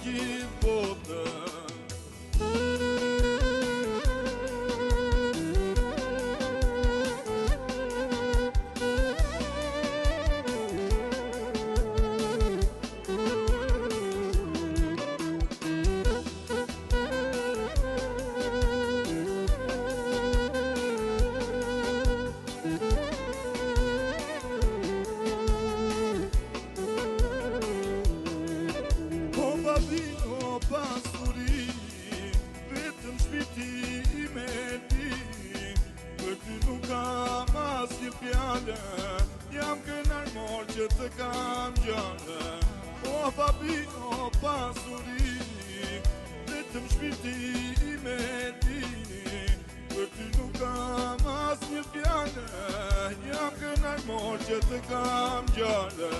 gjithë botën. O pasuri, vetëm shpiti I me ti, për ty nuk kam asnjë fjallë, jam kënar mor që të kam gjallë. O babi, o pasuri, vetëm shpiti I me ti, për ty nuk kam asnjë fjallë, jam kënar mor që të kam gjallë.